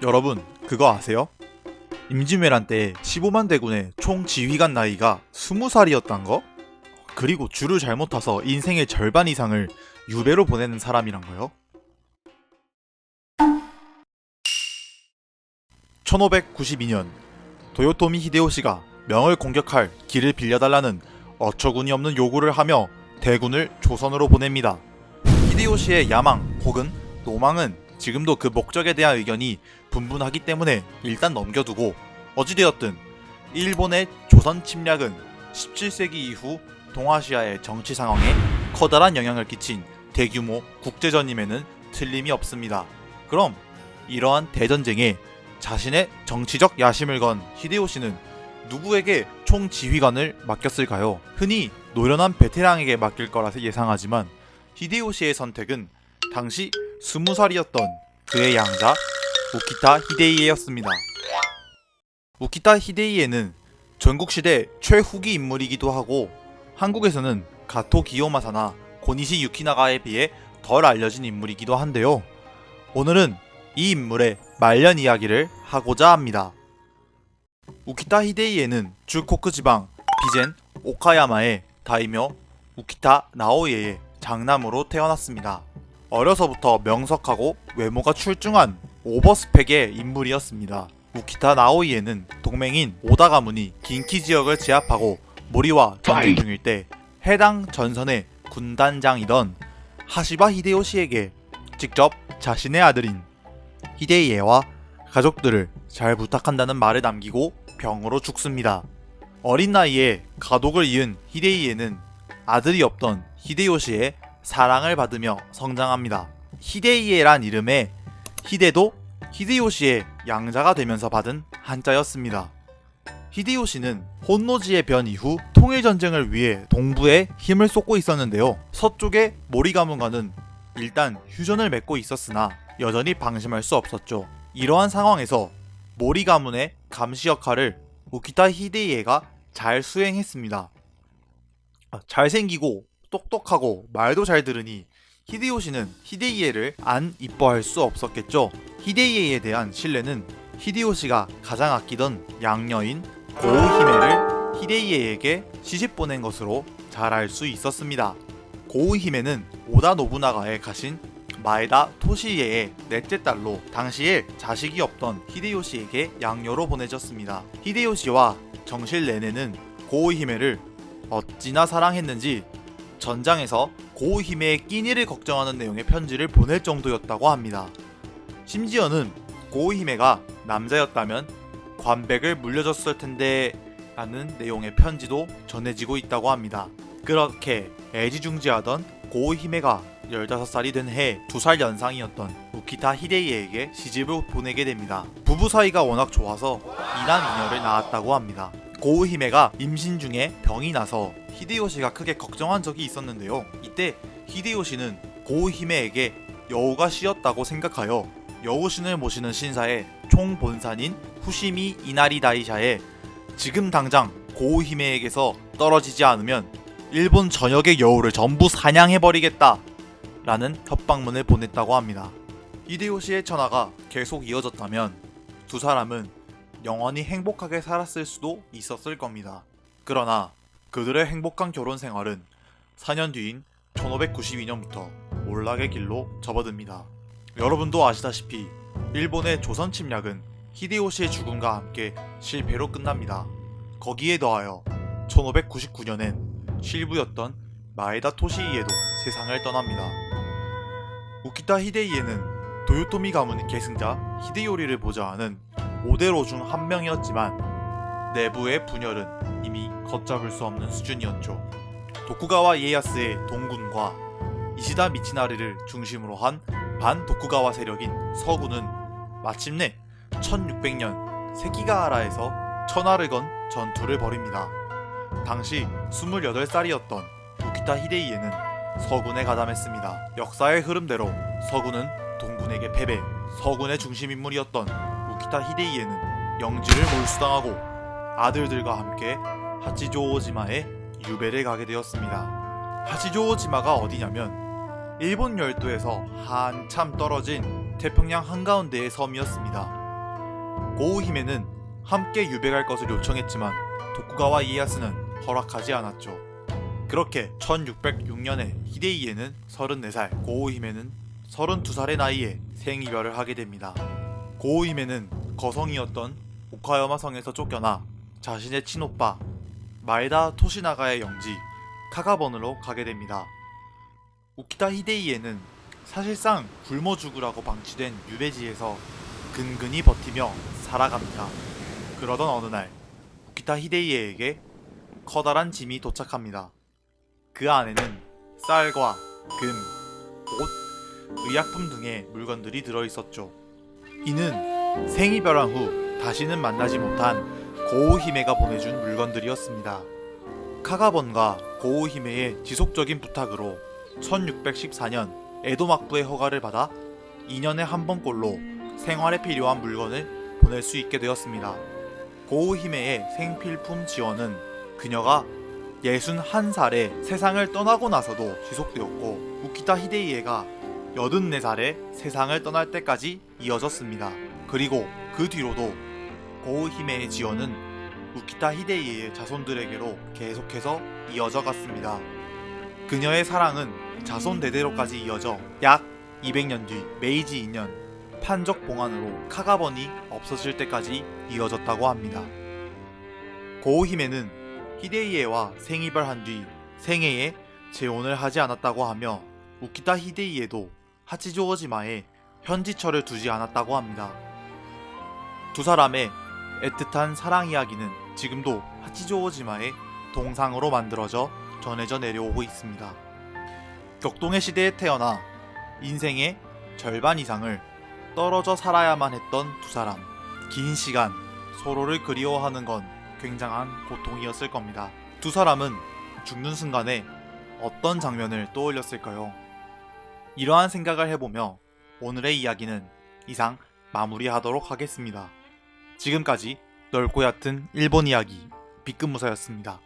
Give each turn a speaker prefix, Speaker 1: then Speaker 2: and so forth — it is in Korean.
Speaker 1: 여러분 그거 아세요? 임진왜란 때 15만 대군의 총 지휘관 나이가 20살이었단 거? 그리고 줄을 잘못 타서 인생의 절반 이상을 유배로 보내는 사람이란 거요? 1592년 도요토미 히데요시가 명을 공격할 길을 빌려달라는 어처구니 없는 요구를 하며 대군을 조선으로 보냅니다. 히데요시의 야망 혹은 노망은 지금도 그 목적에 대한 의견이 분분하기 때문에 일단 넘겨두고, 어찌되었든 일본의 조선 침략은 17세기 이후 동아시아의 정치 상황에 커다란 영향을 끼친 대규모 국제전임에는 틀림이 없습니다. 그럼 이러한 대전쟁에 자신의 정치적 야심을 건 히데요시는 누구에게 총지휘관을 맡겼을까요? 흔히 노련한 베테랑에게 맡길 거라 예상하지만 히데요시의 선택은 당시 20살이었던 그의 양자 우키타 히데이에였습니다. 우키타 히데이에는 전국시대 최후기 인물이기도 하고 한국에서는 가토 기요마사나 고니시 유키나가에 비해 덜 알려진 인물이기도 한데요. 오늘은 이 인물의 말년 이야기를 하고자 합니다. 우키타 히데이에는 주코쿠 지방 비젠 오카야마의 다이묘 우키타 나오예의 장남으로 태어났습니다. 어려서부터 명석하고 외모가 출중한 오버스펙의 인물이었습니다. 우키타 나오이에는 동맹인 오다 가문이 긴키 지역을 제압하고 모리와 전쟁 중일 때 해당 전선의 군단장이던 하시바 히데요시에게 직접 자신의 아들인 히데이에와 가족들을 잘 부탁한다는 말을 남기고 병으로 죽습니다. 어린 나이에 가독을 이은 히데이에는 아들이 없던 히데요시의 사랑을 받으며 성장합니다. 히데이에란 이름에 히데도 히데요시의 양자가 되면서 받은 한자였습니다. 히데요시는 혼노지의 변 이후 통일전쟁을 위해 동부에 힘을 쏟고 있었는데요. 서쪽의 모리 가문과는 일단 휴전을 맺고 있었으나 여전히 방심할 수 없었죠. 이러한 상황에서 모리 가문의 감시 역할을 우키타 히데이에가 잘 수행했습니다. 잘생기고 똑똑하고 말도 잘 들으니 히데요시는 히데이에를 안 이뻐할 수 없었겠죠. 히데이에에 대한 신뢰는 히데요시가 가장 아끼던 양녀인 고우히메를 히데이에에게 시집 보낸 것으로 잘 알 수 있었습니다. 고우히메는 오다 노부나가에 가신 마에다 토시이에의 넷째 딸로 당시에 자식이 없던 히데요시에게 양녀로 보내졌습니다. 히데요시와 정실 내내는 고우히메를 어찌나 사랑했는지 전장에서 고우히메의 끼니를 걱정하는 내용의 편지를 보낼 정도였다고 합니다. 심지어는 고우히메가 남자였다면 관백을 물려줬을 텐데 라는 내용의 편지도 전해지고 있다고 합니다. 그렇게 애지중지하던 고우히메가 15살이 된 해 2살 연상이었던 우키타 히데이에에게 시집을 보내게 됩니다. 부부 사이가 워낙 좋아서 이남이녀를 낳았다고 합니다. 고우히메가 임신 중에 병이 나서 히데요시가 크게 걱정한 적이 있었는데요. 이때 히데요시는 고우히메에게 여우가 씌었다고 생각하여 여우신을 모시는 신사의 총본산인 후시미 이나리 다이샤에 지금 당장 고우히메에게서 떨어지지 않으면 일본 전역의 여우를 전부 사냥해버리겠다 라는 협박문을 보냈다고 합니다. 히데요시의 천하가 계속 이어졌다면 두 사람은 영원히 행복하게 살았을 수도 있었을 겁니다. 그러나 그들의 행복한 결혼 생활은 4년 뒤인 1592년부터 몰락의 길로 접어듭니다. 여러분도 아시다시피 일본의 조선 침략은 히데요시의 죽음과 함께 실패로 끝납니다. 거기에 더하여 1599년엔 실부였던 마에다 토시이에도 세상을 떠납니다. 우키타 히데이에는 도요토미 가문의 계승자 히데요리를 보좌하는 5대로 중 한 명이었지만 내부의 분열은 이미 걷잡을 수 없는 수준이었죠. 도쿠가와 이에야스의 동군과 이시다 미치나리를 중심으로 한 반도쿠가와 세력인 서군은 마침내 1600년 세키가하라에서 천하를 건 전투를 벌입니다. 당시 28살이었던 우키타 히데이에는 서군에 가담했습니다. 역사의 흐름대로 서군은 동군에게 패배, 서군의 중심인물이었던 우키타 히데이에는 영지를 몰수당하고 아들들과 함께 하치조오지마에 유배를 가게 되었습니다. 하치조오지마가 어디냐면 일본 열도에서 한참 떨어진 태평양 한가운데의 섬이었습니다. 고우히메는 함께 유배갈 것을 요청했지만 도쿠가와 이에야스는 허락하지 않았죠. 그렇게 1606년에 히데이에는 34살, 고우히메는 32살의 나이에 생이별을 하게 됩니다. 고우히메는 거성이었던 오카야마 성에서 쫓겨나 자신의 친오빠 마에다 토시나가의 영지 카가번으로 가게 됩니다. 우키타 히데이에는 사실상 굶어 죽으라고 방치된 유배지에서 근근히 버티며 살아갑니다. 그러던 어느 날 우키타 히데이에에게 커다란 짐이 도착합니다. 그 안에는 쌀과 금, 옷, 의약품 등의 물건들이 들어있었죠. 이는 생이별한 후 다시는 만나지 못한 고우히메가 보내준 물건들이었습니다. 카가번과 고우히메의 지속적인 부탁으로 1614년 에도 막부의 허가를 받아 2년에 한 번꼴로 생활에 필요한 물건을 보낼 수 있게 되었습니다. 고우히메의 생필품 지원은 그녀가 61살에 세상을 떠나고 나서도 지속되었고 우키타 히데이에가 84살에 세상을 떠날 때까지 이어졌습니다. 그리고 그 뒤로도 고우히메의 지원은 우키타 히데이에의 자손들에게로 계속해서 이어져 갔습니다. 그녀의 사랑은 자손 대대로까지 이어져 약 200년 뒤 메이지 2년 판적 봉안으로 카가번이 없어질 때까지 이어졌다고 합니다. 고우히메는 히데이에와 생이별한 뒤 생애에 재혼을 하지 않았다고 하며 우키타 히데이에도 하치조오지마에 현지처를 두지 않았다고 합니다. 두 사람의 애틋한 사랑 이야기는 지금도 하치조오지마의 동상으로 만들어져 전해져 내려오고 있습니다. 격동의 시대에 태어나 인생의 절반 이상을 떨어져 살아야만 했던 두 사람. 긴 시간 서로를 그리워하는 건 굉장한 고통이었을 겁니다. 두 사람은 죽는 순간에 어떤 장면을 떠올렸을까요? 이러한 생각을 해보며 오늘의 이야기는 이상 마무리하도록 하겠습니다. 지금까지 넓고 얕은 일본 이야기 빗금무사였습니다.